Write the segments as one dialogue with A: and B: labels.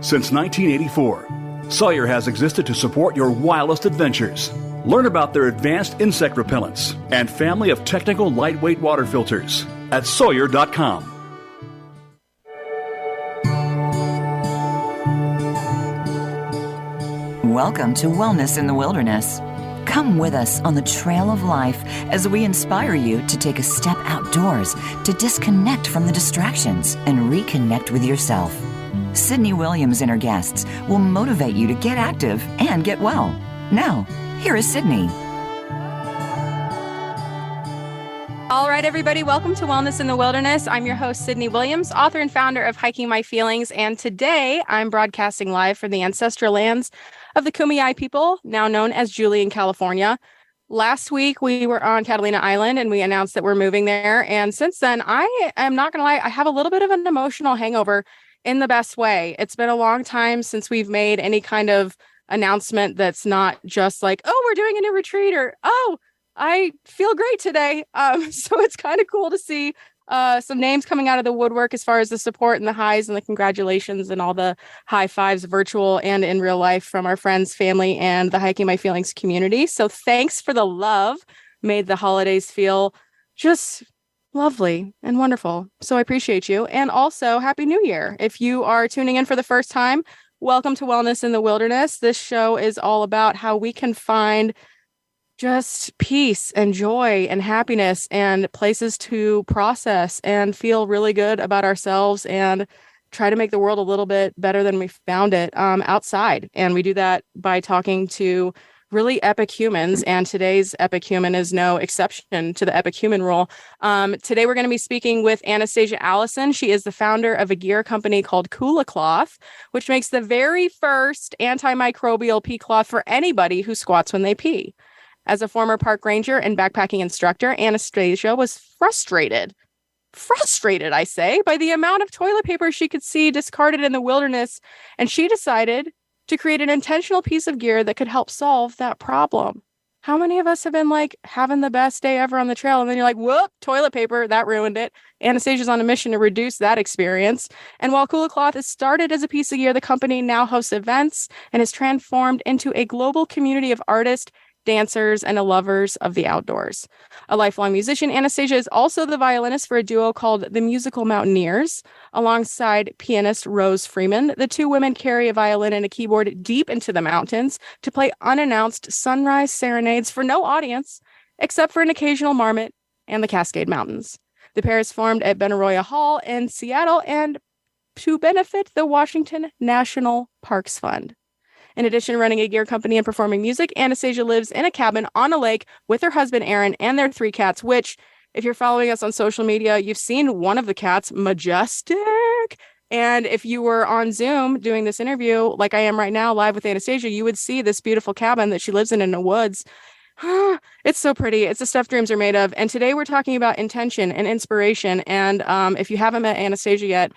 A: Since 1984, Sawyer has existed to support your wildest adventures. Learn about their advanced insect repellents and family of technical lightweight water filters at Sawyer.com.
B: Welcome to Wellness in the Wilderness. Come with us on the trail of life as we inspire you to take a step outdoors, to disconnect from the distractions and reconnect with yourself. Sydney Williams and her guests will motivate you to get active and get well. Now, here is Sydney.
C: All right, everybody, welcome to Wellness in the Wilderness. I'm your host, Sydney Williams, author and founder of Hiking My Feelings. And today I'm broadcasting live from the ancestral lands of the Kumeyaay people, now known as Julian, California. Last week, we were on Catalina Island and we announced that we're moving there. And since then, I am not going to lie, I have a little bit of an emotional hangover in the best way. It's been a long time since we've made any kind of announcement that's not just like, oh, we're doing a new retreat, or, oh, I feel great today. So it's kind of cool to see some names coming out of the woodwork as far as the support and the highs and the congratulations and all the high fives, virtual and in real life, from our friends, family, and the Hiking My Feelings community. So thanks for the love. Made the holidays feel just lovely and wonderful. So I appreciate you. And also, Happy New Year. If you are tuning in for the first time, welcome to Wellness in the Wilderness. This show is all about how we can find just peace and joy and happiness and places to process and feel really good about ourselves and try to make the world a little bit better than we found it outside. And we do that by talking to really epic humans. And today's epic human is no exception to the epic human rule. Today, we're going to be speaking with Anastasia Allison. She is the founder of a gear company called Kula Cloth, which makes the very first antimicrobial pee cloth for anybody who squats when they pee. As a former park ranger and backpacking instructor, Anastasia was frustrated, I say, by the amount of toilet paper she could see discarded in the wilderness. And she decided to create an intentional piece of gear that could help solve that problem. How many of us have been like having the best day ever on the trail, and then you're like, whoop, toilet paper, that ruined it. Anastasia's on a mission to reduce that experience. And while Kula Cloth is started as a piece of gear, the company now hosts events and is transformed into a global community of artists, dancers, and lovers of the outdoors. A lifelong musician, Anastasia is also the violinist for a duo called the Musical Mountaineers. Alongside pianist Rose Freeman, the two women carry a violin and a keyboard deep into the mountains to play unannounced sunrise serenades for no audience, except for an occasional marmot and the Cascade Mountains. The pair is formed at Benaroya Hall in Seattle and to benefit the Washington National Parks Fund. In addition to running a gear company and performing music, Anastasia lives in a cabin on a lake with her husband, Aaron, and their 3 cats, which, if you're following us on social media, you've seen one of the cats, Majestic. And if you were on Zoom doing this interview, like I am right now, live with Anastasia, you would see this beautiful cabin that she lives in the woods. It's so pretty. It's the stuff dreams are made of. And today we're talking about intention and inspiration. And if you haven't met Anastasia yet,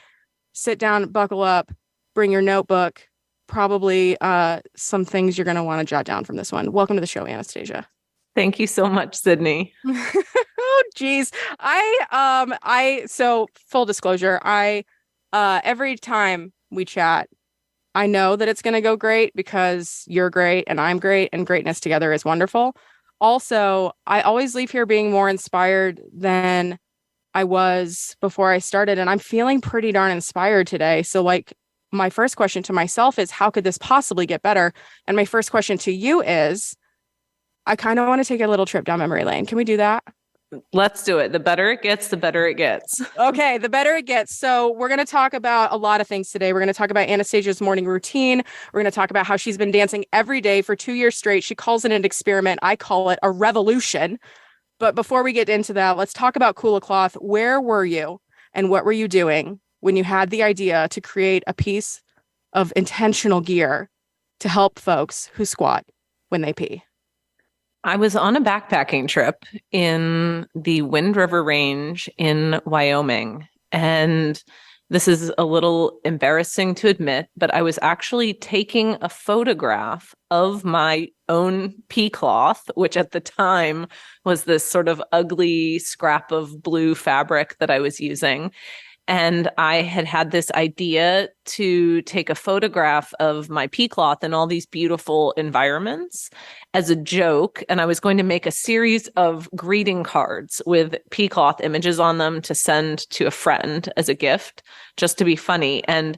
C: sit down, buckle up, bring your notebook. Probably some things you're going to want to jot down from this one. Welcome to the show, Anastasia.
D: Thank you so much, Sydney.
C: Oh, geez. So full disclosure, every time we chat, I know that it's going to go great because you're great and I'm great and greatness together is wonderful. Also, I always leave here being more inspired than I was before I started. And I'm feeling pretty darn inspired today. So my first question to myself is, how could this possibly get better? And my first question to you is, I kind of want to take a little trip down memory lane. Can we do that?
D: Let's do it. The better it gets, the better it gets.
C: Okay, the better it gets. So we're going to talk about a lot of things today. We're going to talk about Anastasia's morning routine. We're going to talk about how she's been dancing every day for 2 years straight. She calls it an experiment. I call it a revolution. But before we get into that, let's talk about Kula Cloth. Where were you and what were you doing when you had the idea to create a piece of intentional gear to help folks who squat when they pee?
D: I was on a backpacking trip in the Wind River Range in Wyoming. And this is a little embarrassing to admit, but I was actually taking a photograph of my own pee cloth, which at the time was this sort of ugly scrap of blue fabric that I was using. And I had this idea to take a photograph of my pea cloth in all these beautiful environments as a joke. And I was going to make a series of greeting cards with pea cloth images on them to send to a friend as a gift, just to be funny. And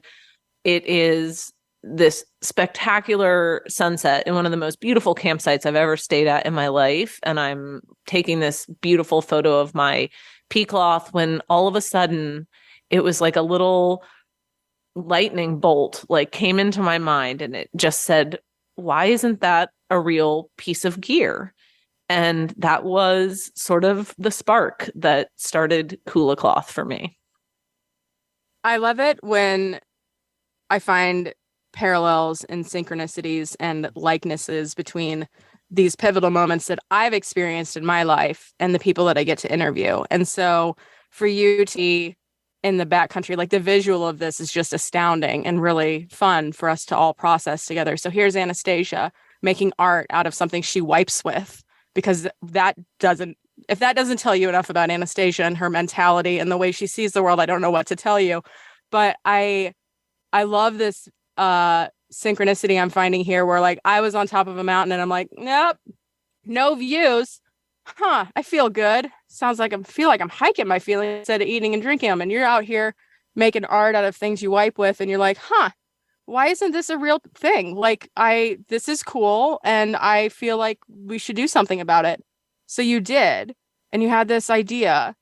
D: it is this spectacular sunset in one of the most beautiful campsites I've ever stayed at in my life. And I'm taking this beautiful photo of my pea cloth when all of a sudden it was like a little lightning bolt like came into my mind, and it just said, why isn't that a real piece of gear? And that was sort of the spark that started Kula Cloth for me.
C: I love it when I find parallels and synchronicities and likenesses between these pivotal moments that I've experienced in my life and the people that I get to interview. And so for you to be in the backcountry, like the visual of this is just astounding and really fun for us to all process together. So here's Anastasia making art out of something she wipes with, because if that doesn't tell you enough about Anastasia and her mentality and the way she sees the world, I don't know what to tell you. But I love this synchronicity I'm finding here, where like I was on top of a mountain and I'm like, nope, no views. I feel good. Sounds like feel like I'm hiking my feelings instead of eating and drinking them. And you're out here making art out of things you wipe with, and you're like, why isn't this a real thing? Like this is cool, and I feel like we should do something about it. So you did, and you had this idea.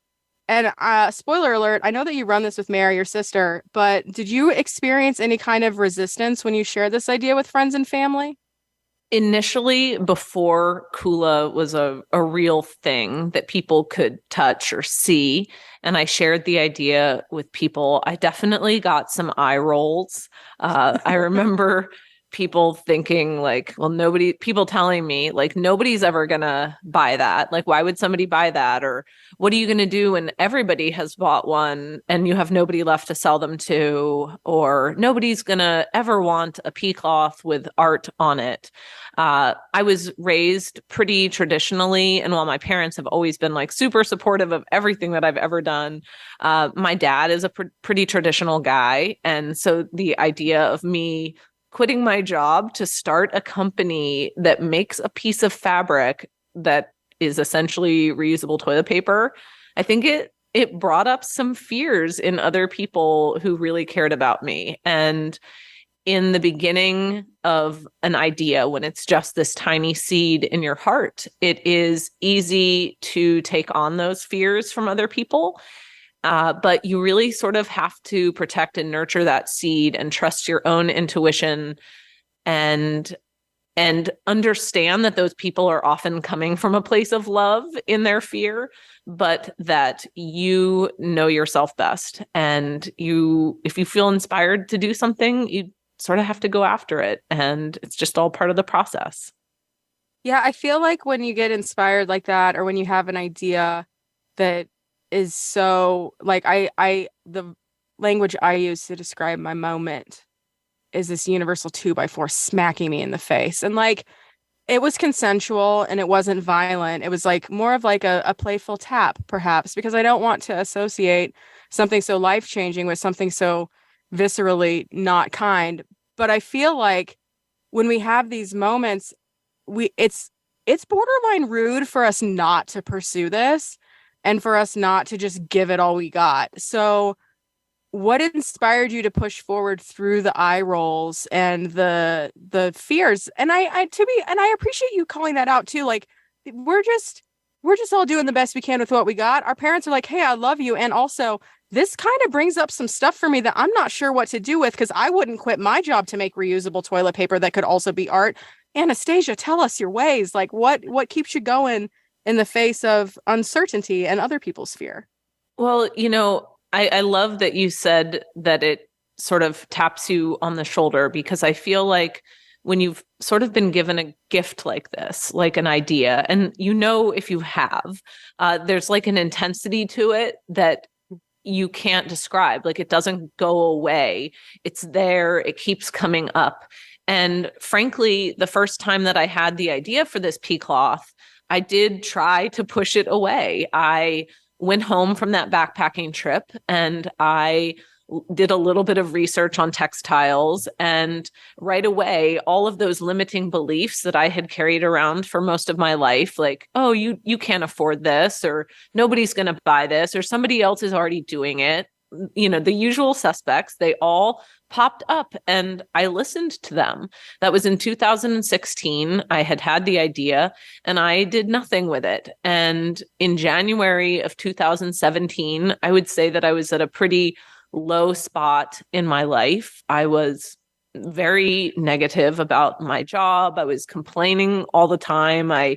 C: And spoiler alert, I know that you run this with Mary, your sister, but did you experience any kind of resistance when you shared this idea with friends and family?
D: Initially, before Kula was a real thing that people could touch or see, and I shared the idea with people, I definitely got some eye rolls. I remember people thinking like, well, people telling me like, nobody's ever gonna buy that. Like, why would somebody buy that? Or what are you gonna do when everybody has bought one and you have nobody left to sell them to? Or nobody's gonna ever want a pea cloth with art on it. I was raised pretty traditionally, and while my parents have always been like super supportive of everything that I've ever done, my dad is a pretty traditional guy. And so the idea of me quitting my job to start a company that makes a piece of fabric that is essentially reusable toilet paper, I think it brought up some fears in other people who really cared about me. And in the beginning of an idea, when it's just this tiny seed in your heart, it is easy to take on those fears from other people. But you really sort of have to protect and nurture that seed and trust your own intuition and understand that those people are often coming from a place of love in their fear, but that you know yourself best. And if you feel inspired to do something, you sort of have to go after it. And it's just all part of the process.
C: Yeah, I feel like when you get inspired like that, or when you have an idea that is so like the language I use to describe my moment is this universal 2x4 smacking me in the face. And like it was consensual and it wasn't violent. It was like more of like a playful tap, perhaps, because I don't want to associate something so life-changing with something so viscerally not kind. But I feel like when we have these moments, it's borderline rude for us not to pursue this, and for us not to just give it all we got. So what inspired you to push forward through the eye rolls and the fears? And I appreciate you calling that out too. Like we're just all doing the best we can with what we got. Our parents are like, hey, I love you. And also this kind of brings up some stuff for me that I'm not sure what to do with, because I wouldn't quit my job to make reusable toilet paper that could also be art. Anastasia, tell us your ways. Like what keeps you going in the face of uncertainty and other people's fear?
D: Well, I love that you said that it sort of taps you on the shoulder, because I feel like when you've sort of been given a gift like this, like an idea, and if you have, there's like an intensity to it that you can't describe. Like it doesn't go away. It's there. It keeps coming up. And frankly, the first time that I had the idea for this pea cloth, I did try to push it away. I went home from that backpacking trip and I did a little bit of research on textiles, and right away, all of those limiting beliefs that I had carried around for most of my life, like, oh, you can't afford this, or nobody's going to buy this, or somebody else is already doing it. The usual suspects, they all popped up and I listened to them. That was in 2016. I had the idea and I did nothing with it. And in January of 2017, I would say that I was at a pretty low spot in my life. I was very negative about my job. I was complaining all the time. I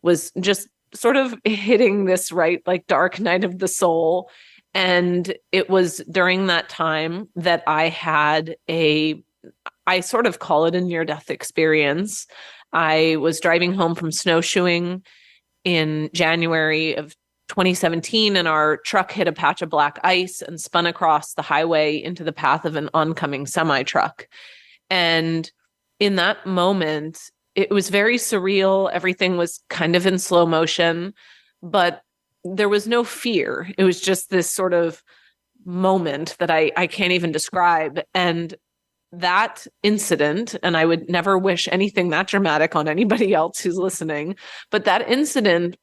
D: was just sort of hitting this like dark night of the soul. And it was during that time that I had I sort of call it a near-death experience. I was driving home from snowshoeing in January of 2017, and our truck hit a patch of black ice and spun across the highway into the path of an oncoming semi-truck. And in that moment, it was very surreal. Everything was kind of in slow motion, but there was no fear. It was just this sort of moment that I can't even describe. And that incident, and I would never wish anything that dramatic on anybody else who's listening, but that incident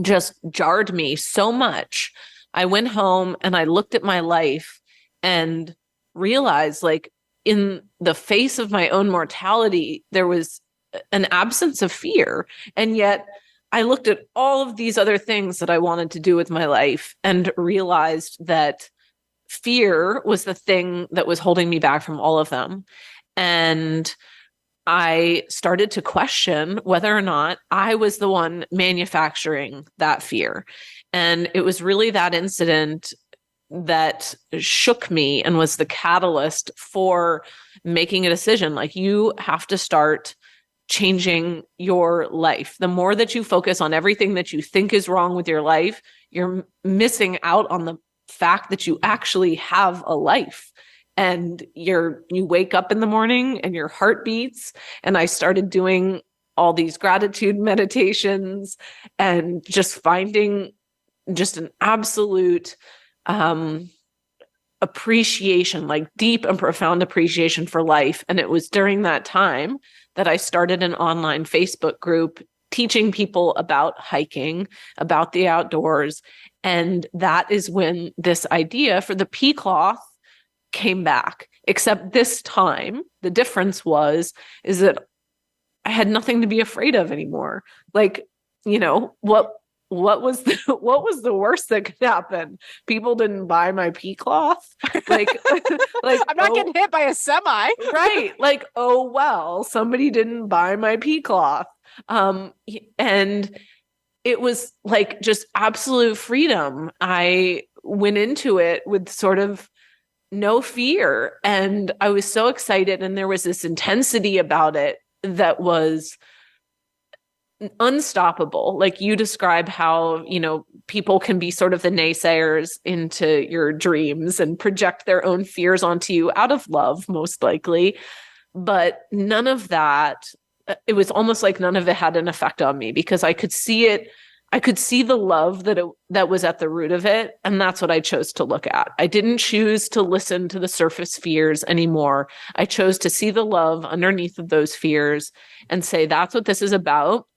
D: just jarred me so much. I went home and I looked at my life and realized, like, in the face of my own mortality, there was an absence of fear. And yet I looked at all of these other things that I wanted to do with my life and realized that fear was the thing that was holding me back from all of them. And I started to question whether or not I was the one manufacturing that fear. And it was really that incident that shook me and was the catalyst for making a decision. Like, you have to start changing your life. The more that you focus on everything that you think is wrong with your life, you're missing out on the fact that you actually have a life. And you wake up in the morning and your heart beats. And I started doing all these gratitude meditations and just finding just an absolute appreciation, like deep and profound appreciation for life. And it was during that time that I started an online Facebook group teaching people about hiking, about the outdoors. And that is when this idea for the pea cloth came back. Except this time, the difference is that I had nothing to be afraid of anymore. Like, what was the worst that could happen? People didn't buy my pea cloth. Like
C: I'm not getting hit by a semi.
D: Right. Like, oh, well, somebody didn't buy my pea cloth. And it was like just absolute freedom. I went into it with sort of no fear. And I was so excited. And there was this intensity about it that was unstoppable. Like, you describe how, people can be sort of the naysayers into your dreams and project their own fears onto you out of love, most likely. But none of that, it was almost like none of it had an effect on me, because I could see it. I could see the love that was at the root of it. And that's what I chose to look at. I didn't choose to listen to the surface fears anymore. I chose to see the love underneath of those fears and say, that's what this is about.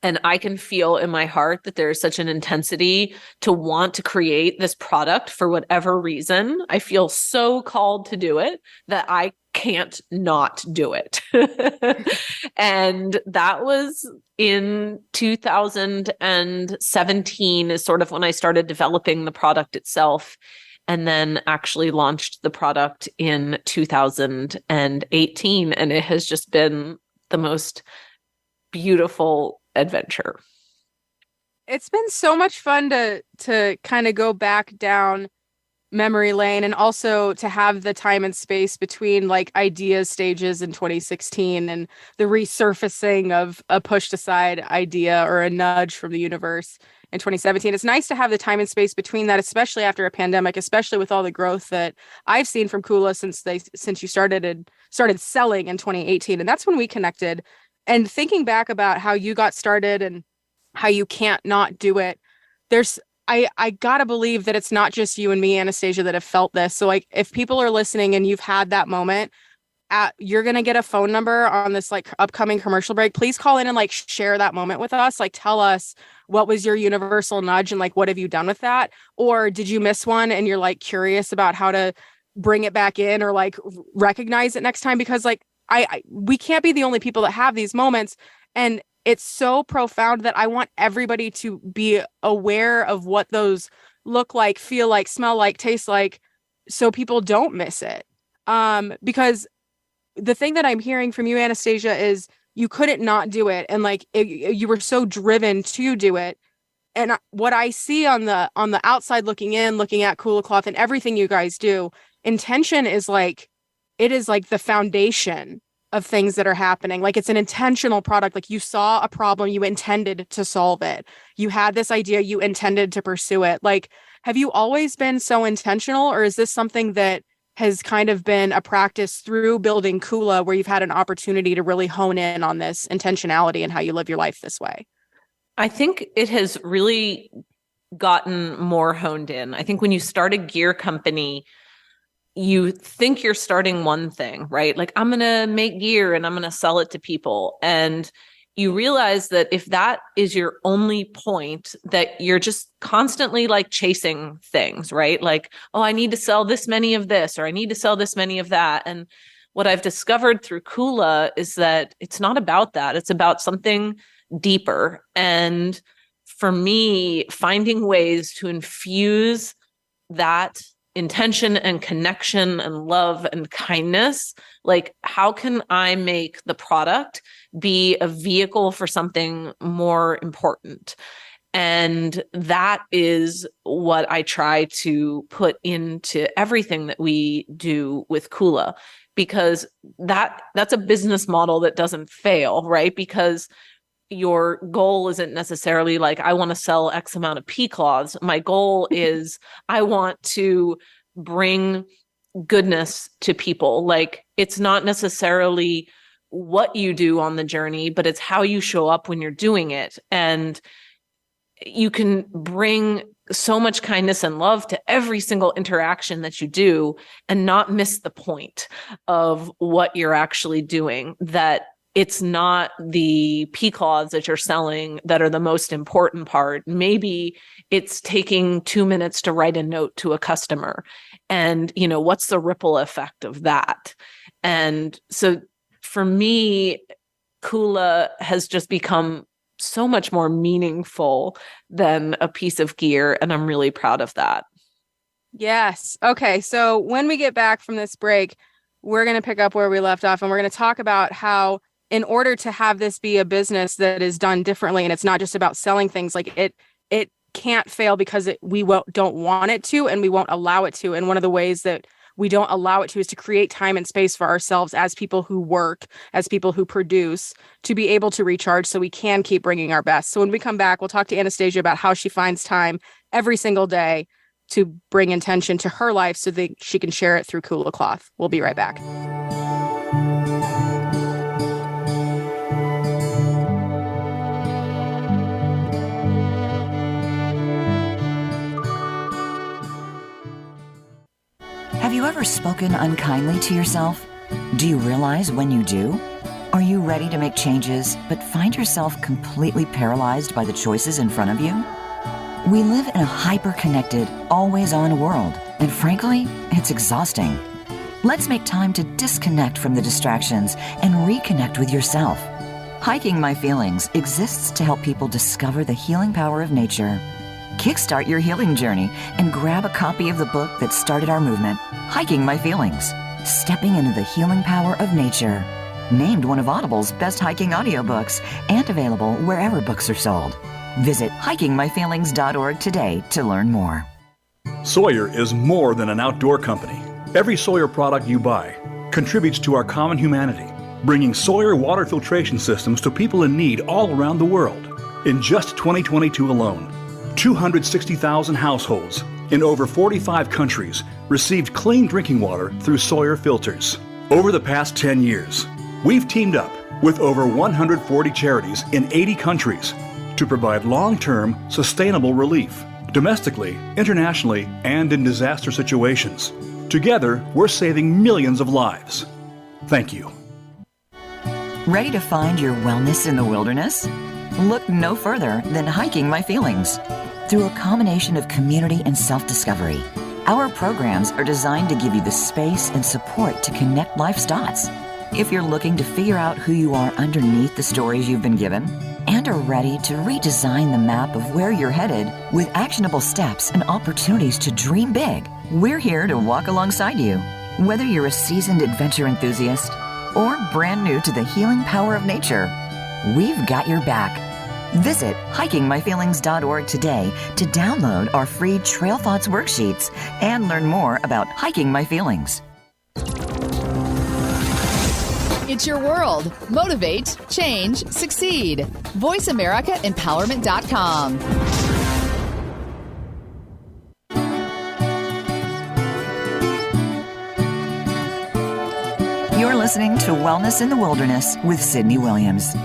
D: And I can feel in my heart that there's such an intensity to want to create this product for whatever reason. I feel so called to do it that I can't not do it. And that was in 2017 is sort of when I started developing the product itself, and then actually launched the product in 2018. And it has just been the most beautiful adventure.
C: It's been so much fun to kind of go back down memory lane, and also to have the time and space between like idea stages in 2016 and the resurfacing of a pushed aside idea or a nudge from the universe in 2017. It's nice to have the time and space between that, especially after a pandemic, especially with all the growth that I've seen from Kula since you started selling in 2018. And that's when we connected. And thinking back about how you got started and how you can't not do it, there's I gotta believe that it's not just you and me, Anastasia, that have felt this. So like if people are listening and you've had that moment, you're gonna get a phone number on this like upcoming commercial break. Please call in and like share that moment with us. Like tell us what was your universal nudge and like what have you done with that? Or did you miss one and you're like curious about how to bring it back in or like recognize it next time? Because like we can't be the only people that have these moments. And it's so profound that I want everybody to be aware of what those look like, feel like, smell like, taste like, so people don't miss it. Because the thing that I'm hearing from you, Anastasia, is you couldn't not do it. And like, you were so driven to do it. And what I see on the outside looking in, looking at Kula Cloth and everything you guys do, intention is like, it is like the foundation of things that are happening. Like it's an intentional product. Like you saw a problem, you intended to solve it. You had this idea, you intended to pursue it. Like, have you always been so intentional, or is this something that has kind of been a practice through building Kula where you've had an opportunity to really hone in on this intentionality and how you live your life this way?
D: I think it has really gotten more honed in. I think when you start a gear company, you think you're starting one thing, right? Like I'm going to make gear and I'm going to sell it to people. And you realize that if that is your only point, that you're just constantly like chasing things, right? Like, oh, I need to sell this many of this, or I need to sell this many of that. And what I've discovered through Kula is that it's not about that. It's about something deeper. And for me, finding ways to infuse that intention and connection and love and kindness, like how can I make the product be a vehicle for something more important? And that is what I try to put into everything that we do with Kula, because that's a business model that doesn't fail, right? Because your goal isn't necessarily like, I want to sell X amount of pea cloths. My goal is I want to bring goodness to people. Like it's not necessarily what you do on the journey, but it's how you show up when you're doing it. And you can bring so much kindness and love to every single interaction that you do and not miss the point of what you're actually doing. That it's not the pea cloths that you're selling that are the most important part. Maybe it's taking 2 minutes to write a note to a customer. And, you know, what's the ripple effect of that? And so for me, Kula has just become so much more meaningful than a piece of gear. And I'm really proud of that.
C: Yes. Okay. So when we get back from this break, we're going to pick up where we left off, and we're going to talk about how in order to have this be a business that is done differently, and it's not just about selling things, like it can't fail because we don't want it to, and we won't allow it to. And one of the ways that we don't allow it to is to create time and space for ourselves as people who work, as people who produce, to be able to recharge so we can keep bringing our best. So when we come back, we'll talk to Anastasia about how she finds time every single day to bring intention to her life so that she can share it through Kula Cloth. We'll be right back.
B: Have you ever spoken unkindly to yourself? Do you realize when you do? Are you ready to make changes, but find yourself completely paralyzed by the choices in front of you? We live in a hyper-connected, always-on world, and frankly, it's exhausting. Let's make time to disconnect from the distractions and reconnect with yourself. Hiking My Feelings exists to help people discover the healing power of nature. Kickstart your healing journey and grab a copy of the book that started our movement, Hiking My Feelings, Stepping into the Healing Power of Nature. Named one of Audible's best hiking audiobooks and available wherever books are sold. Visit hikingmyfeelings.org today to learn more.
A: Sawyer is more than an outdoor company. Every Sawyer product you buy contributes to our common humanity, bringing Sawyer water filtration systems to people in need all around the world. In just 2022 alone, 260,000 households in over 45 countries received clean drinking water through Sawyer filters. Over the past 10 years, we've teamed up with over 140 charities in 80 countries to provide long-term, sustainable relief domestically, internationally, and in disaster situations. Together, we're saving millions of lives. Thank you.
B: Ready to find your wellness in the wilderness? Look no further than Hiking My Feelings. Through a combination of community and self-discovery, our programs are designed to give you the space and support to connect life's dots. If you're looking to figure out who you are underneath the stories you've been given and are ready to redesign the map of where you're headed with actionable steps and opportunities to dream big, we're here to walk alongside you. Whether you're a seasoned adventure enthusiast or brand new to the healing power of nature, we've got your back. Visit hikingmyfeelings.org today to download our free Trail Thoughts worksheets and learn more about Hiking My Feelings.
E: It's your world. Motivate, change, succeed. VoiceAmericaEmpowerment.com.
B: You're listening to Wellness in the Wilderness with Sydney Williams.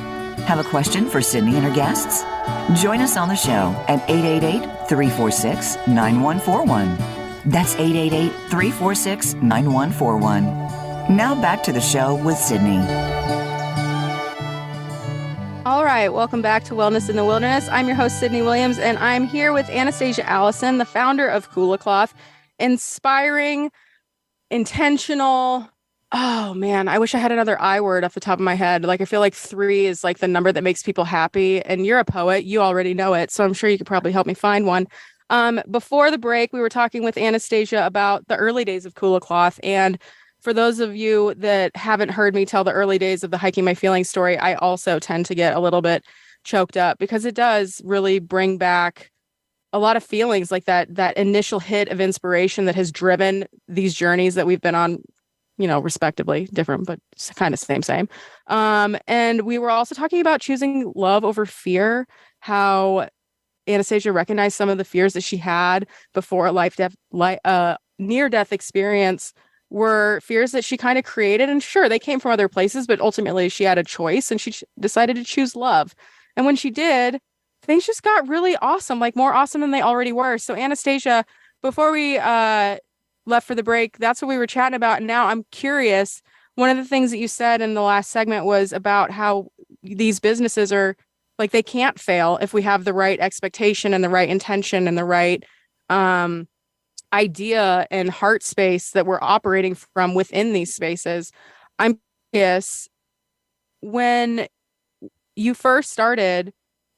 B: Have a question for Sydney and her guests? Join us on the show at 888-346-9141. That's 888-346-9141. Now back to the show with Sydney.
C: All right, welcome back to Wellness in the Wilderness. I'm your host, Sydney Williams, and I'm here with Anastasia Allison, the founder of Kula Cloth. Inspiring, intentional. Oh man, I wish I had another I word off the top of my head. Like, I feel like 3 is like the number that makes people happy. And you're a poet, you already know it. So I'm sure you could probably help me find one. Before the break, we were talking with Anastasia about the early days of Kula Cloth. And for those of you that haven't heard me tell the early days of the Hiking My Feelings story, I also tend to get a little bit choked up because it does really bring back a lot of feelings, like that initial hit of inspiration that has driven these journeys that we've been on, you know, respectively different, but kind of same. And we were also talking about choosing love over fear, how Anastasia recognized some of the fears that she had before a near-death experience were fears that she kind of created. And sure, they came from other places, but ultimately she had a choice and she decided to choose love. And when she did, things just got really awesome, like more awesome than they already were. So Anastasia, before we left for the break, that's what we were chatting about. And now I'm curious, one of the things that you said in the last segment was about how these businesses are like, they can't fail if we have the right expectation and the right intention and the right idea and heart space that we're operating from within these spaces. I'm curious, when you first started,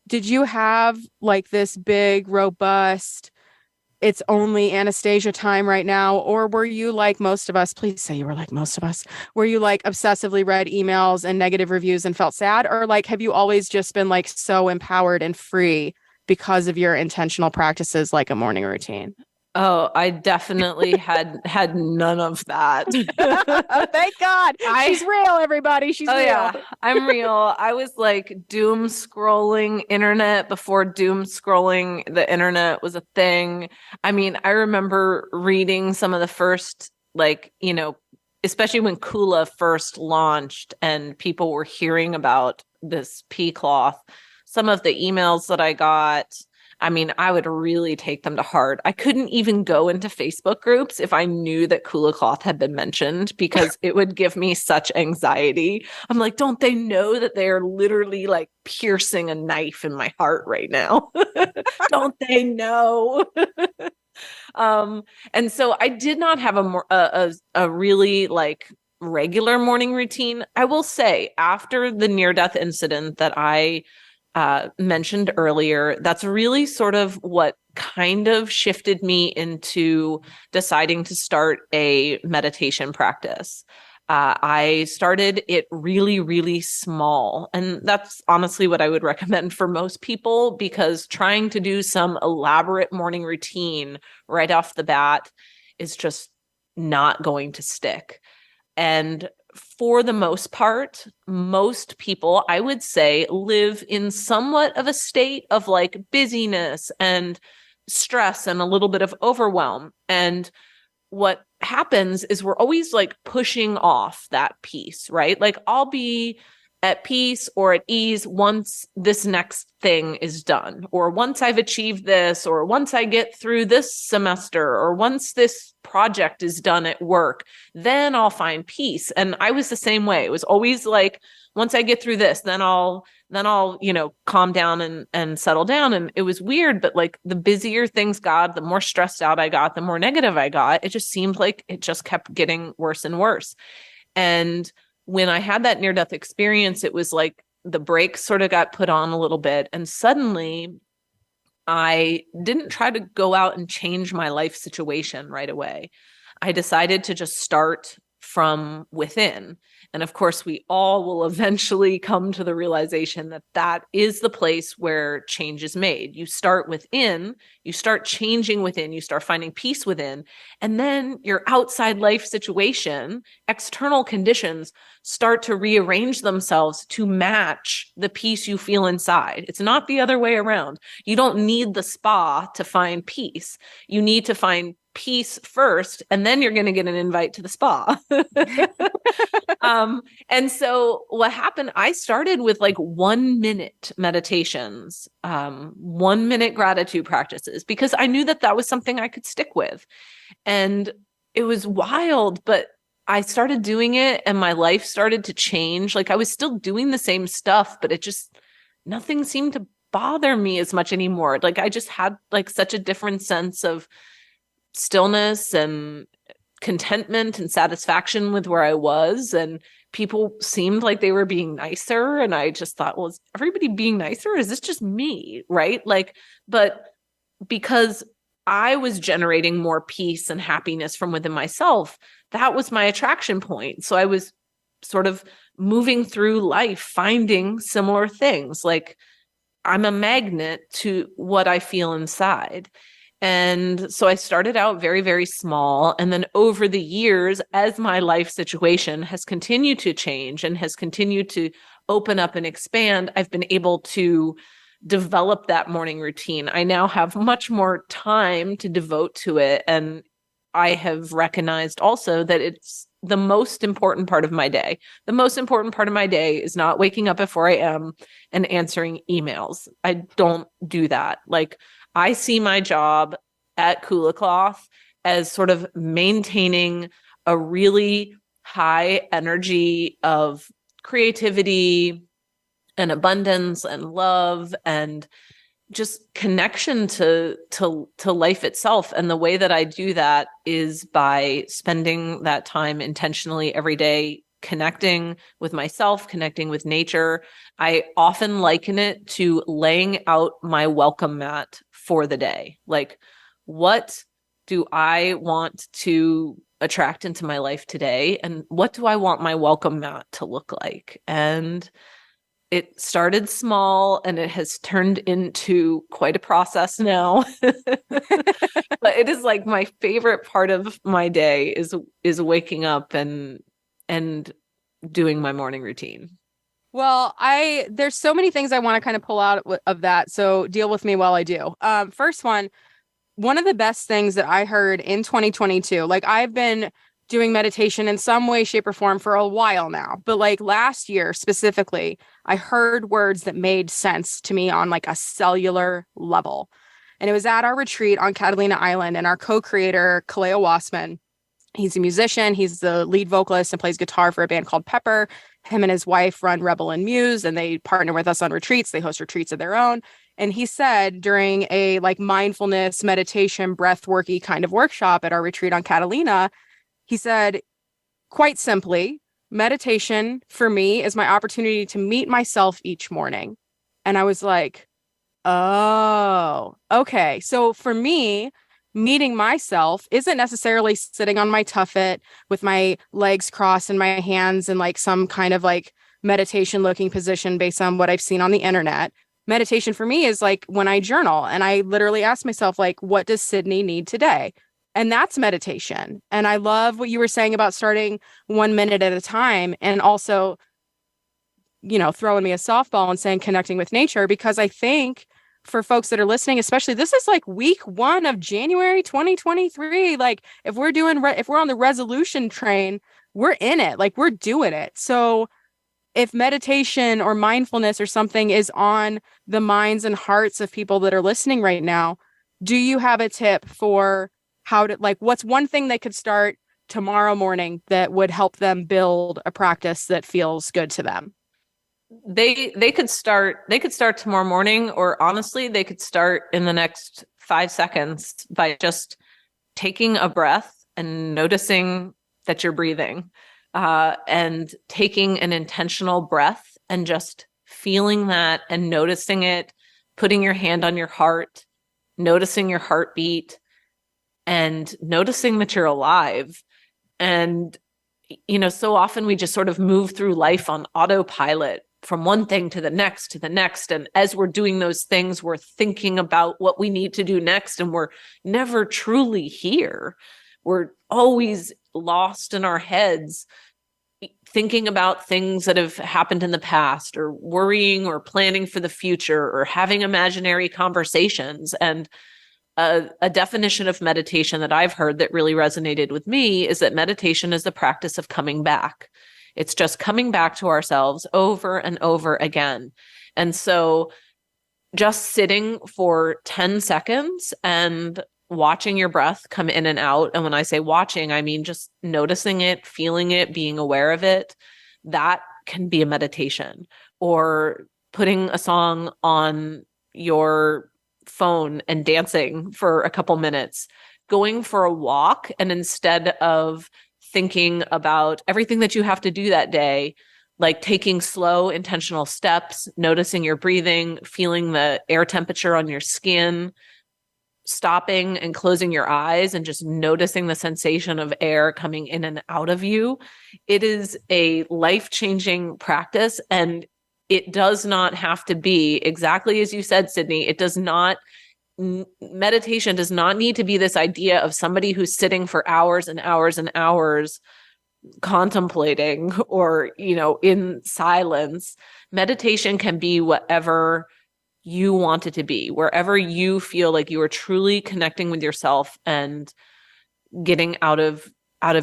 C: did you have like this big, robust, it's only Anastasia time right now? Or were you like most of us? Please say you were like most of us. Were you like obsessively read emails and negative reviews and felt sad? Or like, have you always just been like so empowered and free because of your intentional practices, like a morning routine?
D: Oh, I definitely had none of that.
C: Thank God. She's real, everybody. She's real.
D: Yeah, I'm real. I was like doom scrolling internet before doom scrolling the internet was a thing. I mean, I remember reading some of the first, like, you know, especially when Kula first launched and people were hearing about this pea cloth, some of the emails that I got, I mean, I would really take them to heart. I couldn't even go into Facebook groups if I knew that Kula Cloth had been mentioned because it would give me such anxiety. I'm like, don't they know that they are literally like piercing a knife in my heart right now? Don't they know? And so I did not have a really like regular morning routine. I will say, after the near-death incident that I mentioned earlier, that's really sort of what kind of shifted me into deciding to start a meditation practice. I started it really, really small. And that's honestly what I would recommend for most people, because trying to do some elaborate morning routine right off the bat is just not going to stick. And for the most part, most people, I would say, live in somewhat of a state of like busyness and stress and a little bit of overwhelm. And what happens is we're always like pushing off that piece, right? Like I'll be at peace or at ease once this next thing is done, or once I've achieved this, or once I get through this semester, or once this project is done at work, then I'll find peace. And I was the same way. It was always like, once I get through this, then I'll, calm down and settle down. And it was weird, but like the busier things got, the more stressed out I got, the more negative I got. It just seemed like it just kept getting worse and worse. And when I had that near-death experience, it was like the brakes sort of got put on a little bit. And suddenly I didn't try to go out and change my life situation right away. I decided to just start from within. And of course, we all will eventually come to the realization that that is the place where change is made. You start within, you start changing within, you start finding peace within, and then your outside life situation, external conditions start to rearrange themselves to match the peace you feel inside. It's not the other way around. You don't need the spa to find peace. You need to find peace first, and then you're going to get an invite to the spa. And so what happened, I started with like 1 minute meditations, 1 minute gratitude practices, because I knew that that was something I could stick with. And it was wild, but I started doing it and my life started to change. Like I was still doing the same stuff, but it just, nothing seemed to bother me as much anymore. Like I just had like such a different sense of stillness and contentment and satisfaction with where I was. And people seemed like they were being nicer. And I just thought, well, is everybody being nicer? Or is this just me? Right? Like, but because I was generating more peace and happiness from within myself, that was my attraction point. So I was sort of moving through life, finding similar things. Like I'm a magnet to what I feel inside. And so I started out very, very small. And then over the years, as my life situation has continued to change and has continued to open up and expand, I've been able to develop that morning routine. I now have much more time to devote to it. And I have recognized also that it's the most important part of my day. The most important part of my day is not waking up at 4 a.m. and answering emails. I don't do that. Like, I see my job at Kula Cloth as sort of maintaining a really high energy of creativity and abundance and love and just connection to life itself. And the way that I do that is by spending that time intentionally every day, connecting with myself, connecting with nature. I often liken it to laying out my welcome mat for the day. Like, what do I want to attract into my life today? And what do I want my welcome mat to look like? And it started small and it has turned into quite a process now. But it is like my favorite part of my day is waking up and doing my morning routine.
C: Well, there's so many things I want to kind of pull out of that. So deal with me while I do. First one of the best things that I heard in 2022, like I've been doing meditation in some way, shape, or form for a while now, but like last year specifically, I heard words that made sense to me on like a cellular level. And it was at our retreat on Catalina Island, and our co-creator, Kaleo Wassman, he's a musician. He's the lead vocalist and plays guitar for a band called Pepper. Him and his wife run Rebel and Muse, and they partner with us on retreats. They host retreats of their own. And he said during a like mindfulness, meditation, breathworky kind of workshop at our retreat on Catalina, he said, quite simply, meditation for me is my opportunity to meet myself each morning. And I was like, oh, okay. So for me, meeting myself isn't necessarily sitting on my tuffet with my legs crossed and my hands in like some kind of like meditation looking position based on what I've seen on the internet. Meditation for me is like when I journal and I literally ask myself, like, what does Sydney need today? And that's meditation. And I love what you were saying about starting 1 minute at a time, and also, throwing me a softball and saying connecting with nature, because I think for folks that are listening, especially, this is like week 1 of January 2023. Like if we're on the resolution train, we're in it, like we're doing it. So if meditation or mindfulness or something is on the minds and hearts of people that are listening right now, do you have a tip for how to, like, what's one thing they could start tomorrow morning that would help them build a practice that feels good to them?
D: They could start tomorrow morning, or honestly, they could start in the next 5 seconds by just taking a breath and noticing that you're breathing, and taking an intentional breath and just feeling that and noticing it, putting your hand on your heart, noticing your heartbeat, and noticing that you're alive. And, so often we just sort of move through life on autopilot, from one thing to the next to the next. And as we're doing those things, we're thinking about what we need to do next, and we're never truly here. We're always lost in our heads, thinking about things that have happened in the past, or worrying or planning for the future, or having imaginary conversations. And a definition of meditation that I've heard that really resonated with me is that meditation is the practice of coming back. It's just coming back to ourselves over and over again. And so just sitting for 10 seconds and watching your breath come in and out. And when I say watching, I mean just noticing it, feeling it, being aware of it. That can be a meditation. Or putting a song on your phone and dancing for a couple minutes, going for a walk, and instead of thinking about everything that you have to do that day, like taking slow, intentional steps, noticing your breathing, feeling the air temperature on your skin, stopping and closing your eyes and just noticing the sensation of air coming in and out of you. It is a life-changing practice, and it does not have to be exactly as you said, Sydney. Meditation does not need to be this idea of somebody who's sitting for hours and hours and hours contemplating, or, in silence. Meditation can be whatever you want it to be, wherever you feel like you are truly connecting with yourself and getting out of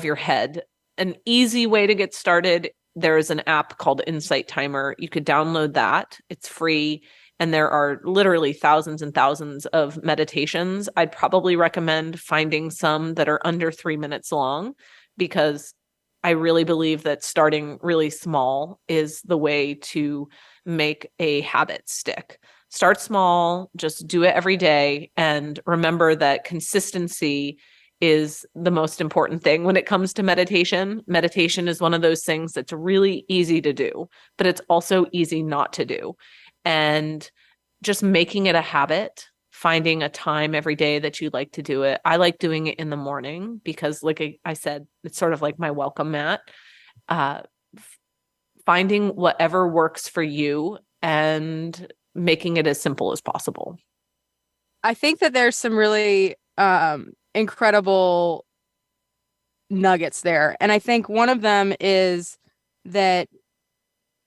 D: your head. An easy way to get started, there is an app called Insight Timer. You could download that. It's free. And there are literally thousands and thousands of meditations. I'd probably recommend finding some that are under 3 minutes long, because I really believe that starting really small is the way to make a habit stick. Start small, just do it every day. And remember that consistency is the most important thing when it comes to meditation. Meditation is one of those things that's really easy to do, but it's also easy not to do. And just making it a habit, finding a time every day that you like to do it. I like doing it in the morning because, like I said, it's sort of like my welcome mat. Finding whatever works for you and making it as simple as possible.
C: I think that there's some really incredible nuggets there. And I think one of them is that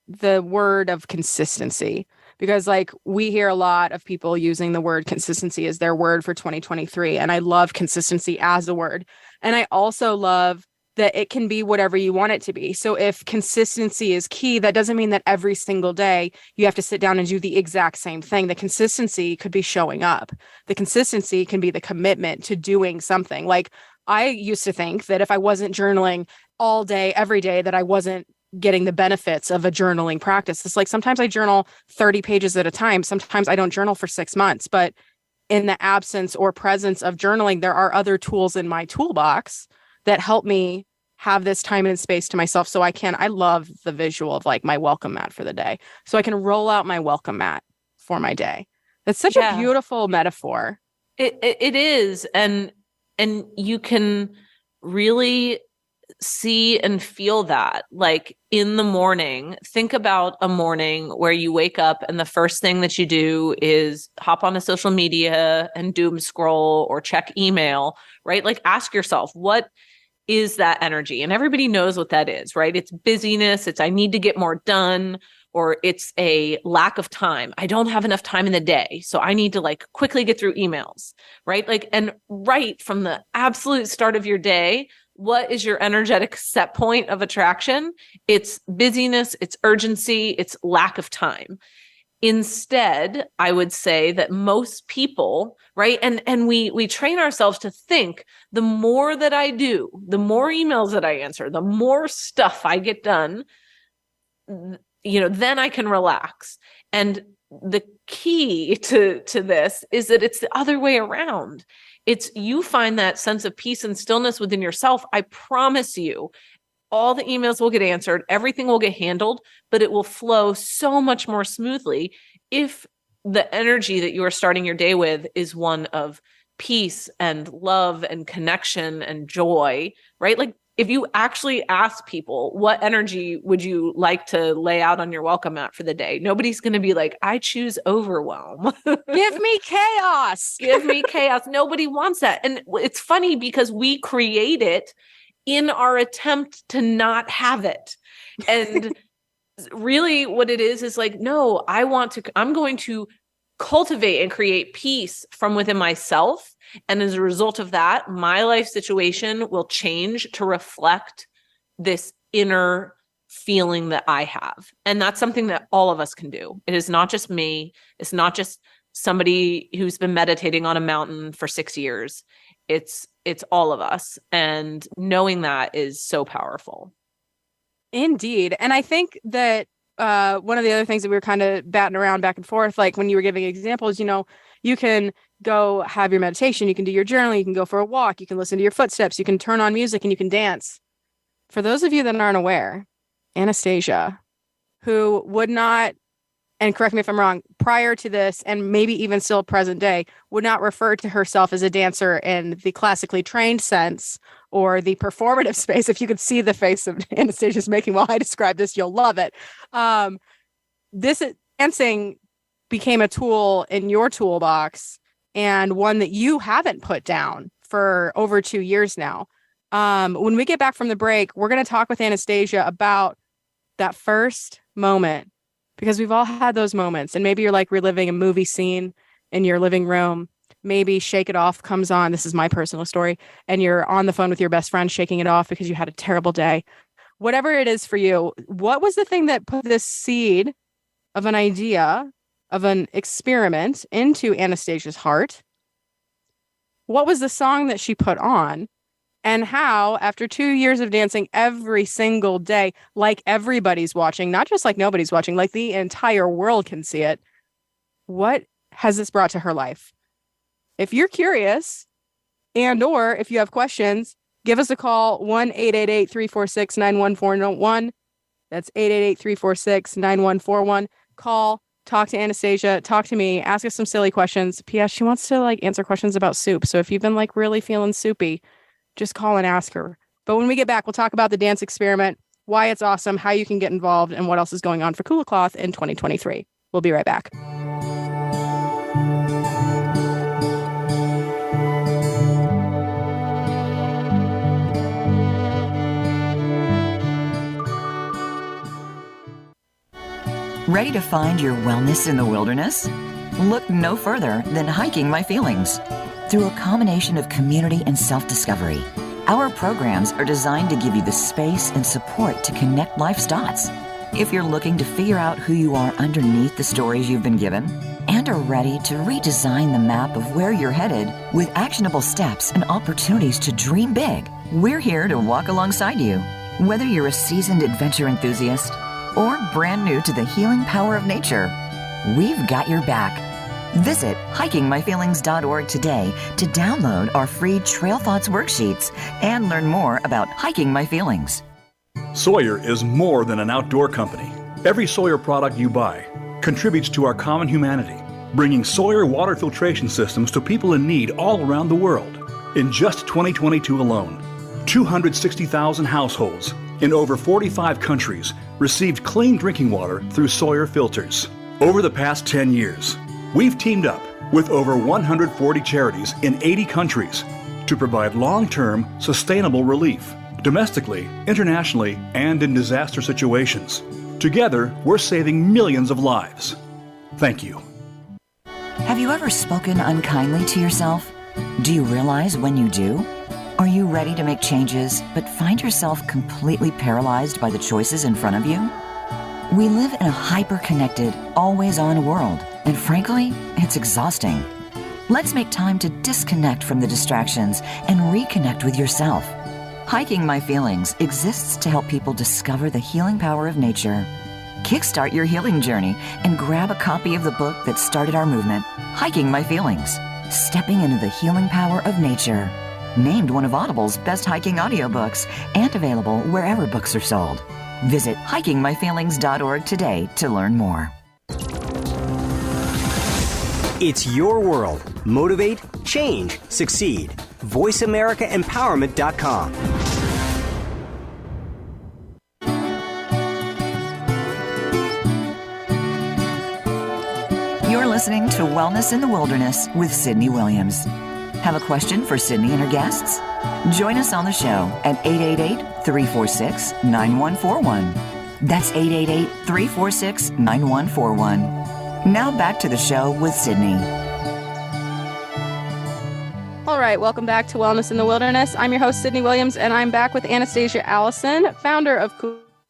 C: the word of consistency, because we hear a lot of people using the word consistency as their word for 2023. And I love consistency as a word. And I also love that it can be whatever you want it to be. So if consistency is key, that doesn't mean that every single day you have to sit down and do the exact same thing. The consistency could be showing up. The consistency can be the commitment to doing something. I used to think that if I wasn't journaling all day, every day, that I wasn't getting the benefits of a journaling practice. It's sometimes I journal 30 pages at a time. Sometimes I don't journal for 6 months, but in the absence or presence of journaling, there are other tools in my toolbox that help me have this time and space to myself. So I love the visual of my welcome mat for the day. So I can roll out my welcome mat for my day. That's such a beautiful metaphor.
D: It is. And you can really see and feel that in the morning. Think about a morning where you wake up and the first thing that you do is hop on a social media and doom scroll or check email, right? Ask yourself, what is that energy? And everybody knows what that is, right? It's busyness. It's I need to get more done, or it's a lack of time. I don't have enough time in the day, so I need to quickly get through emails, right? And right from the absolute start of your day, what is your energetic set point of attraction? It's busyness, it's urgency, it's lack of time. Instead, I would say that most people, right? And we train ourselves to think the more that I do, the more emails that I answer, the more stuff I get done, then I can relax. And the key to this is that it's the other way around. It's you find that sense of peace and stillness within yourself. I promise you, all the emails will get answered, everything will get handled, but it will flow so much more smoothly if the energy that you are starting your day with is one of peace and love and connection and joy, right? Like if you actually ask people, what energy would you like to lay out on your welcome mat for the day? Nobody's going to be like, I choose overwhelm.
C: Give me chaos.
D: Give me chaos. Nobody wants that. And it's funny because we create it in our attempt to not have it. And really what it is like, no, I'm going to cultivate and create peace from within myself. And as a result of that, my life situation will change to reflect this inner feeling that I have. And that's something that all of us can do. It is not just me. It's not just somebody who's been meditating on a mountain for 6 years. It's all of us. And knowing that is so powerful.
C: Indeed. And I think that one of the other things that we were kind of batting around back and forth, like when you were giving examples, you can go have your meditation, you can do your journaling, you can go for a walk, you can listen to your footsteps, you can turn on music and you can dance. For those of you that aren't aware, Anastasia, who would not, and correct me if I'm wrong, prior to this, and maybe even still present day, would not refer to herself as a dancer in the classically trained sense or the performative space. If you could see the face of Anastasia's making while I describe this, you'll love it. This dancing became a tool in your toolbox and one that you haven't put down for over 2 years now. When we get back from the break, we're going to talk with Anastasia about that first moment, because we've all had those moments. And maybe you're like reliving a movie scene in your living room. Maybe Shake It Off comes on. This is my personal story. And you're on the phone with your best friend shaking it off because you had a terrible day. Whatever it is for you, what was the thing that put this seed of an idea, of an experiment into Anastasia's heart? What was the song that she put on? And how, after 2 years of dancing every single day, like everybody's watching, not just like nobody's watching, like the entire world can see it, what has this brought to her life? If you're curious, and or if you have questions, give us a call, 1-888-346-9141. That's 888-346-9141. Call, talk to Anastasia, talk to me, ask us some silly questions. P.S. She wants to answer questions about soup. So if you've been really feeling soupy, just call and ask her. But when we get back, we'll talk about the dance experiment, why it's awesome, how you can get involved, and what else is going on for Kula Cloth in 2023. We'll be right back.
B: Ready to find your wellness in the wilderness? Look no further than Hiking My Feelings. Through a combination of community and self-discovery, our programs are designed to give you the space and support to connect life's dots. If you're looking to figure out who you are underneath the stories you've been given and are ready to redesign the map of where you're headed with actionable steps and opportunities to dream big, we're here to walk alongside you. Whether you're a seasoned adventure enthusiast or brand new to the healing power of nature, we've got your back. Visit hikingmyfeelings.org today to download our free Trail Thoughts worksheets and learn more about Hiking My Feelings.
A: Sawyer is more than an outdoor company. Every Sawyer product you buy contributes to our common humanity, bringing Sawyer water filtration systems to people in need all around the world. In just 2022 alone, 260,000 households in over 45 countries received clean drinking water through Sawyer filters. Over the past 10 years, we've teamed up with over 140 charities in 80 countries to provide long-term, sustainable relief, domestically, internationally, and in disaster situations. Together, we're saving millions of lives. Thank you.
B: Have you ever spoken unkindly to yourself? Do you realize when you do? Are you ready to make changes, but find yourself completely paralyzed by the choices in front of you? We live in a hyper-connected, always-on world, and frankly, it's exhausting. Let's make time to disconnect from the distractions and reconnect with yourself. Hiking My Feelings exists to help people discover the healing power of nature. Kickstart your healing journey and grab a copy of the book that started our movement, Hiking My Feelings, Stepping into the Healing Power of Nature. Named one of Audible's best hiking audiobooks and available wherever books are sold. Visit hikingmyfeelings.org today to learn more.
F: It's your world. Motivate, change, succeed. VoiceAmericaEmpowerment.com.
B: You're listening to Wellness in the Wilderness with Sydney Williams. Have a question for Sydney and her guests? Join us on the show at 888-346-9141. That's 888-346-9141. Now back to the show with Sydney.
C: All right, welcome back to Wellness in the Wilderness. I'm your host, Sydney Williams, and I'm back with Anastasia Allison, founder of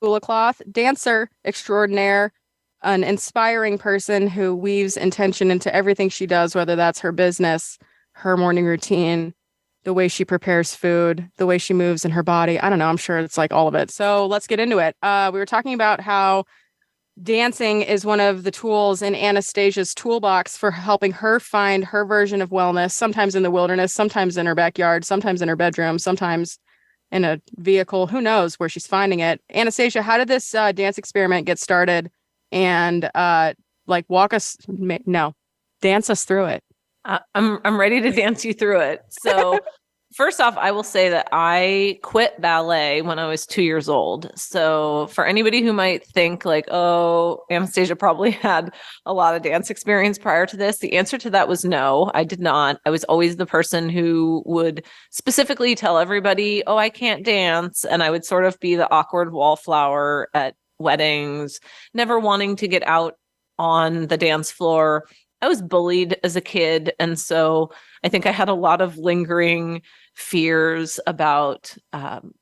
C: Kula Cloth, dancer extraordinaire, an inspiring person who weaves intention into everything she does, whether that's her business, her morning routine, the way she prepares food, the way she moves in her body. I don't know. I'm sure it's like all of it. So let's get into it. We were talking about how dancing is one of the tools in Anastasia's toolbox for helping her find her version of wellness, sometimes in the wilderness, sometimes in her backyard, sometimes in her bedroom, sometimes in a vehicle. Who knows where she's finding it? Anastasia, how did this dance experiment get started? And dance us through it.
D: I'm ready to dance you through it. So first off, I will say that I quit ballet when I was 2 years old. So for anybody who might think like, oh, Anastasia probably had a lot of dance experience prior to this, the answer to that was no, I did not. I was always the person who would specifically tell everybody, oh, I can't dance. And I would sort of be the awkward wallflower at weddings, never wanting to get out on the dance floor. I was bullied as a kid. And so I think I had a lot of lingering fears about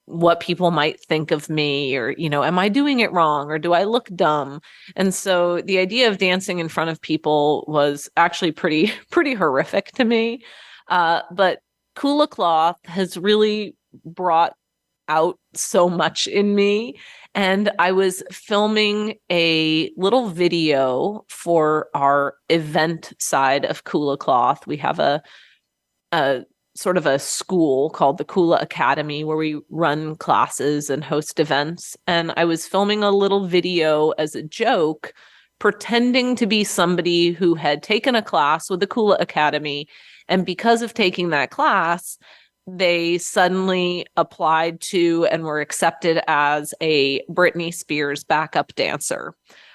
D: what people might think of me, or, am I doing it wrong, or do I look dumb? And so the idea of dancing in front of people was actually pretty horrific to me. But Kula Cloth has really brought out so much in me. And I was filming a little video for our event side of Kula Cloth. We have a sort of a school called the Kula Academy where we run classes and host events. And I was filming a little video as a joke, pretending to be somebody who had taken a class with the Kula Academy. And because of taking that class, they suddenly applied to and were accepted as a Britney Spears backup dancer.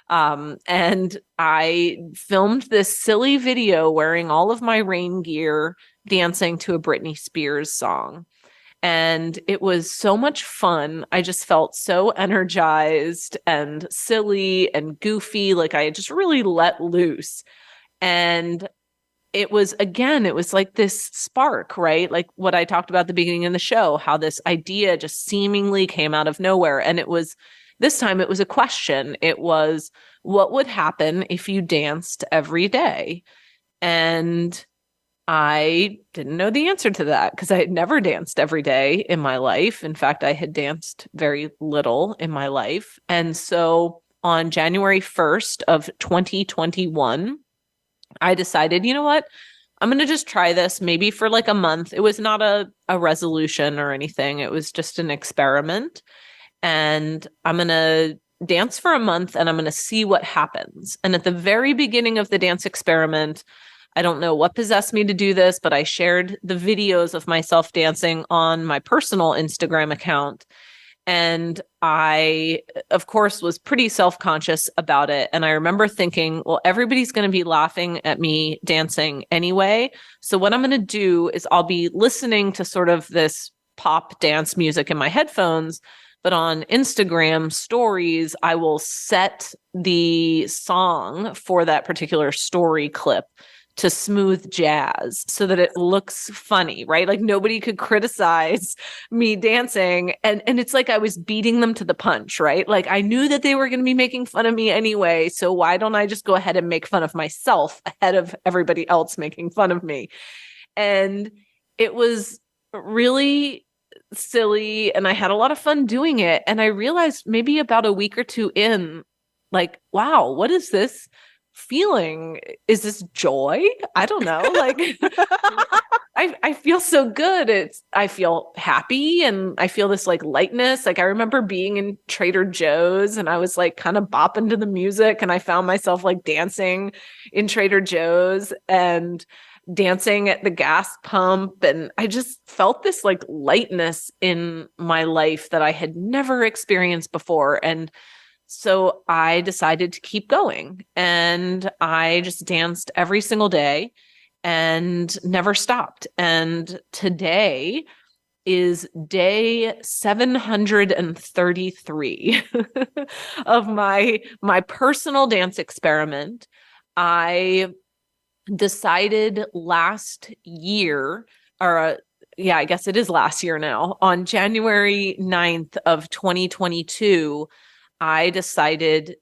D: And I filmed this silly video wearing all of my rain gear, dancing to a Britney Spears song. And it was so much fun. I just felt so energized and silly and goofy, like I had just really let loose. And it was like this spark, right? Like what I talked about at the beginning of the show, how this idea just seemingly came out of nowhere. And this time it was a question. It was, what would happen if you danced every day? And I didn't know the answer to that because I had never danced every day in my life. In fact, I had danced very little in my life. And so on January 1st of 2021, I decided, you know what? I'm going to just try this maybe for like a month. It was not a resolution or anything. It was just an experiment. And I'm going to dance for a month and I'm going to see what happens. And at the very beginning of the dance experiment, I don't know what possessed me to do this, but I shared the videos of myself dancing on my personal Instagram account. And I, of course, was pretty self-conscious about it. And I remember thinking, well, everybody's going to be laughing at me dancing anyway. So what I'm going to do is I'll be listening to sort of this pop dance music in my headphones. But on Instagram stories, I will set the song for that particular story clip to smooth jazz so that it looks funny, right? Like nobody could criticize me dancing. And it's like I was beating them to the punch, right? Like I knew that they were going to be making fun of me anyway. So why don't I just go ahead and make fun of myself ahead of everybody else making fun of me? And it was really silly. And I had a lot of fun doing it. And I realized maybe about a week or two in, like, wow, what is this feeling? Is this joy? I don't know. Like I feel so good. I feel happy and I feel this like lightness. Like I remember being in Trader Joe's and I was like kind of bopping to the music and I found myself like dancing in Trader Joe's and dancing at the gas pump. And I just felt this like lightness in my life that I had never experienced before. And so I decided to keep going and I just danced every single day and never stopped. And today is day 733 of my personal dance experiment. I decided last year, I guess it is last year now, on January 9th of 2022, I decided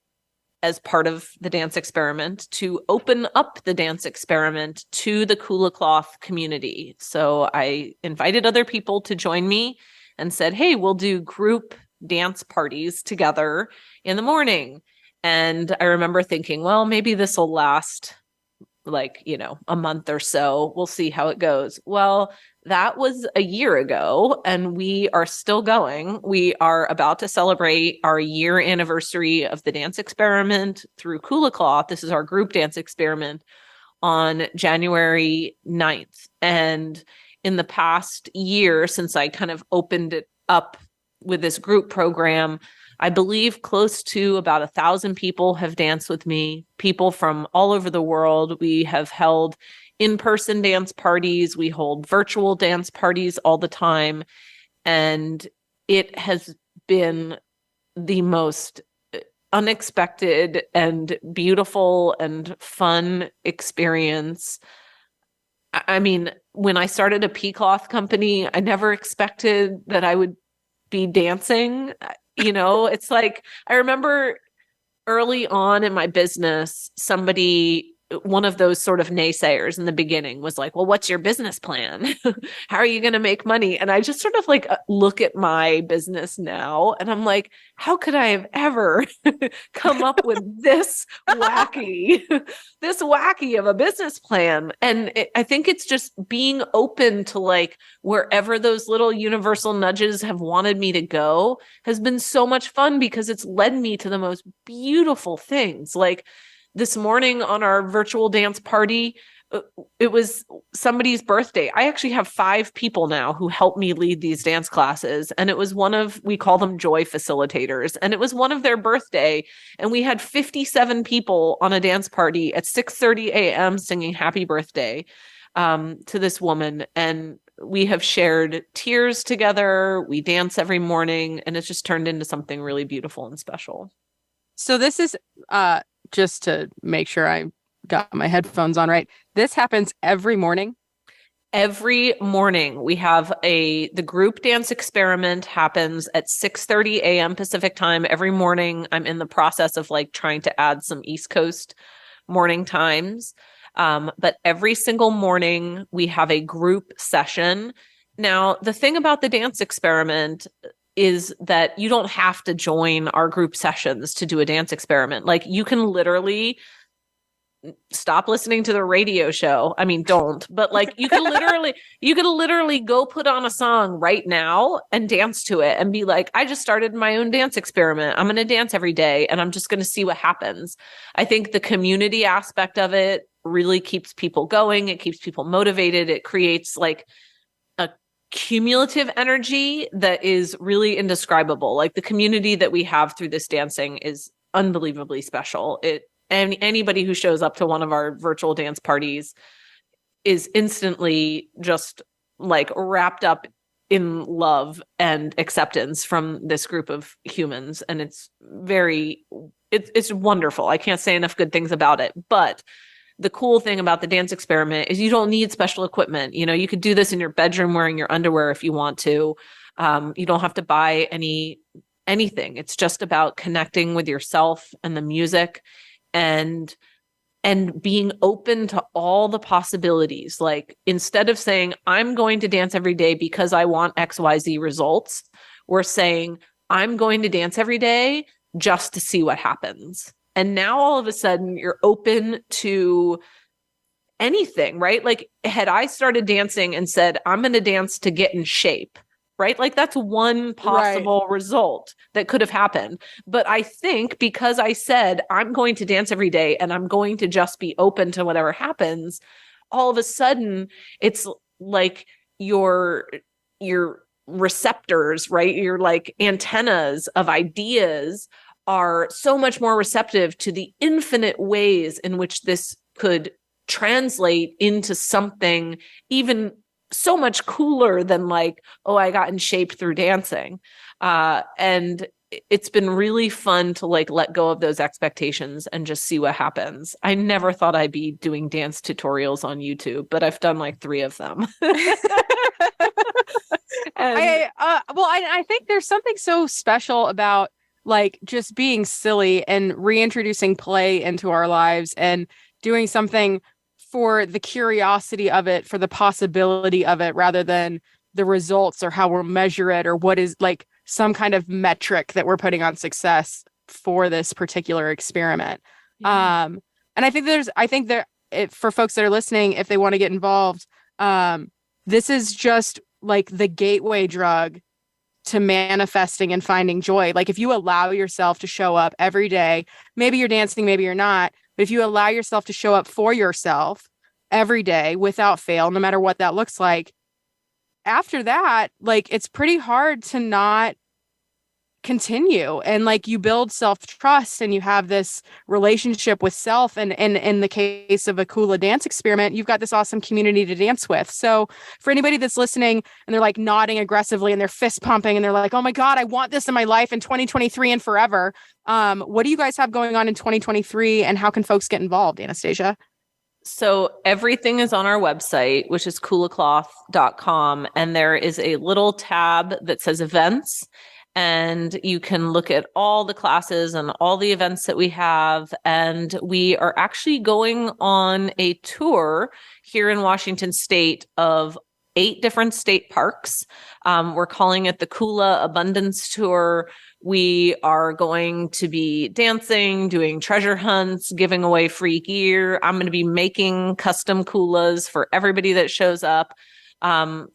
D: as part of the dance experiment to open up the dance experiment to the Kula Cloth community. So I invited other people to join me and said, hey, we'll do group dance parties together in the morning. And I remember thinking, well, maybe this will last like, a month or so. We'll see how it goes. Well, that was a year ago and we are still going. We are about to celebrate our year anniversary of the dance experiment through Kula Cloth. This is our group dance experiment on January 9th. And in the past year, since I kind of opened it up with this group program, I believe close to about 1,000 people have danced with me, people from all over the world. We have held in-person dance parties. We hold virtual dance parties all the time. And it has been the most unexpected and beautiful and fun experience. I mean, when I started a P-cloth company, I never expected that I would be dancing. It's like, I remember early on in my business, one of those sort of naysayers in the beginning was like, well, what's your business plan? How are you going to make money? And I just sort of like look at my business now and I'm like, how could I have ever come up with this wacky of a business plan? And I think it's just being open to like wherever those little universal nudges have wanted me to go has been so much fun because it's led me to the most beautiful things. Like this morning on our virtual dance party, it was somebody's birthday. I actually have 5 people now who help me lead these dance classes. And it was we call them joy facilitators. And it was one of their birthday. And we had 57 people on a dance party at 6:30 a.m. singing happy birthday to this woman. And we have shared tears together. We dance every morning. And it's just turned into something really beautiful and special.
C: So this is just to make sure I got my headphones on right. This happens every morning.
D: Every morning we have the group dance experiment happens at 6:30 a.m. Pacific time. Every morning I'm in the process of like trying to add some East Coast morning times. But every single morning we have a group session. Now, the thing about the dance experiment is that you don't have to join our group sessions to do a dance experiment. Like you can literally stop listening to the radio show. I mean, don't, but like you could literally go put on a song right now and dance to it and be like, I just started my own dance experiment. I'm going to dance every day and I'm just going to see what happens. I think the community aspect of it really keeps people going. It keeps people motivated. It creates like a cumulative energy that is really indescribable. Like the community that we have through this dancing is unbelievably special. And anybody who shows up to one of our virtual dance parties is instantly just like wrapped up in love and acceptance from this group of humans. And it's wonderful. I can't say enough good things about it, but the cool thing about the dance experiment is you don't need special equipment. You know, you could do this in your bedroom wearing your underwear if you want to. You don't have to buy anything. It's just about connecting with yourself and the music and being open to all the possibilities. Like, instead of saying, I'm going to dance every day because I want XYZ results, we're saying, I'm going to dance every day just to see what happens. And now all of a sudden you're open to anything, right? Like, had I started dancing and said, I'm going to dance to get in shape, right? Like, that's one possible result that could have happened. But I think because I said, I'm going to dance every day and I'm going to just be open to whatever happens, all of a sudden it's like your receptors, right? Your like antennas of ideas are so much more receptive to the infinite ways in which this could translate into something even so much cooler than like, oh, I got in shape through dancing. And it's been really fun to like let go of those expectations and just see what happens. I never thought I'd be doing dance tutorials on YouTube, but I've done like 3 of them.
C: I think there's something so special about like just being silly and reintroducing play into our lives and doing something for the curiosity of it, for the possibility of it, rather than the results or how we'll measure it or what is like some kind of metric that we're putting on success for this particular experiment. Yeah. And I think for folks that are listening, if they want to get involved, this is just like the gateway drug to manifesting and finding joy. Like, if you allow yourself to show up every day, maybe you're dancing, maybe you're not, but if you allow yourself to show up for yourself every day without fail, no matter what that looks like, after that, like, it's pretty hard to not continue. And like, you build self-trust and you have this relationship with self. And in the case of a Kula dance experiment, you've got this awesome community to dance with. So for anybody that's listening and they're like nodding aggressively and they're fist pumping and they're like, oh my God, I want this in my life in 2023 and forever. What do you guys have going on in 2023 and how can folks get involved, Anastasia?
D: So everything is on our website, which is kulacloth.com. And there is a little tab that says events. And you can look at all the classes and all the events that we have. And we are actually going on a tour here in Washington State of 8 different state parks. We're calling it the Kula Abundance Tour. We are going to be dancing, doing treasure hunts, giving away free gear. I'm going to be making custom kulas for everybody that shows up.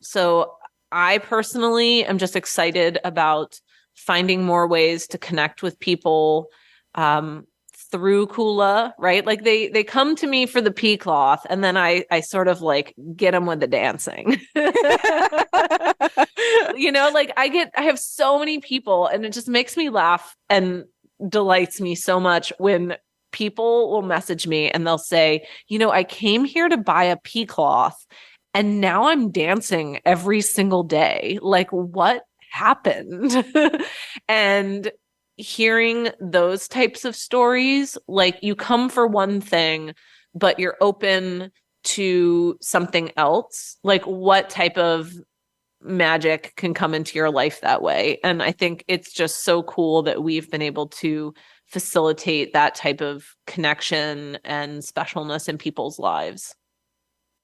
D: So I personally am just excited about finding more ways to connect with people through Kula, right? Like they come to me for the pea cloth and then I sort of like get them with the dancing. You know, like I have so many people and it just makes me laugh and delights me so much when people will message me and they'll say, you know, I came here to buy a pea cloth and now I'm dancing every single day. Like, what happened? And hearing those types of stories, like you come for one thing, but you're open to something else. Like, what type of magic can come into your life that way? And I think it's just so cool that we've been able to facilitate that type of connection and specialness in people's lives.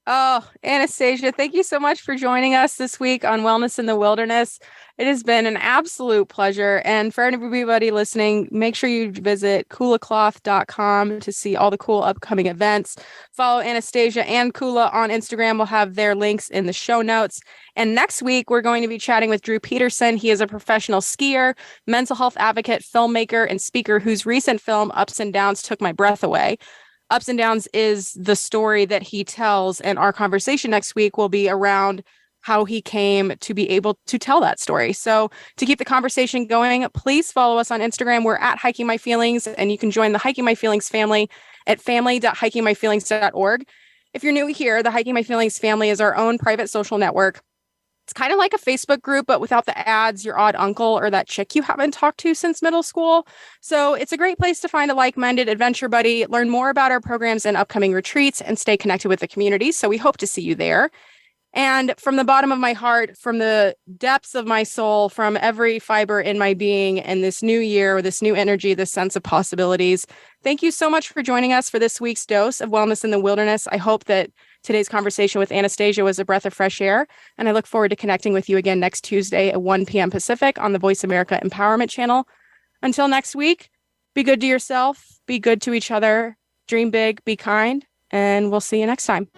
C: Oh, Anastasia, thank you so much for joining us this week on Wellness in the Wilderness. It has been an absolute pleasure. And for everybody listening, make sure you visit kulacloth.com to see all the cool upcoming events. Follow Anastasia and Kula on Instagram. We'll have their links in the show notes. And next week, we're going to be chatting with Drew Peterson. He is a professional skier, mental health advocate, filmmaker, and speaker whose recent film, Ups and Downs, took my breath away. Ups and Downs is the story that he tells, and our conversation next week will be around how he came to be able to tell that story. So to keep the conversation going, please follow us on Instagram. We're at Hiking My Feelings, and you can join the Hiking My Feelings family at family.hikingmyfeelings.org. If you're new here, the Hiking My Feelings family is our own private social network It's kind of like a Facebook group, but without the ads, your odd uncle, or that chick you haven't talked to since middle school. So it's a great place to find a like-minded adventure buddy, learn more about our programs and upcoming retreats, and stay connected with the community. So we hope to see you there. And from the bottom of my heart, from the depths of my soul, from every fiber in my being, and this new year, this new energy, this sense of possibilities, thank you so much for joining us for this week's dose of Wellness in the Wilderness. I hope that today's conversation with Anastasia was a breath of fresh air, and I look forward to connecting with you again next Tuesday at 1 p.m. Pacific on the Voice America Empowerment Channel. Until next week, be good to yourself, be good to each other, dream big, be kind, and we'll see you next time.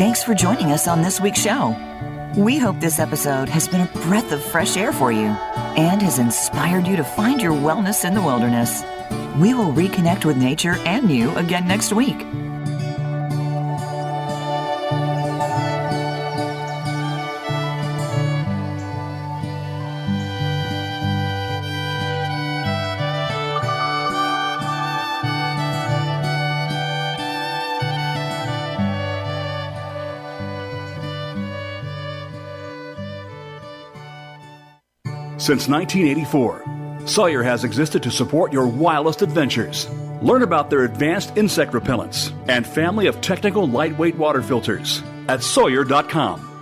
B: Thanks for joining us on this week's show. We hope this episode has been a breath of fresh air for you and has inspired you to find your wellness in the wilderness. We will reconnect with nature and you again next week.
A: Since 1984, Sawyer has existed to support your wildest adventures. Learn about their advanced insect repellents and family of technical lightweight water filters at Sawyer.com.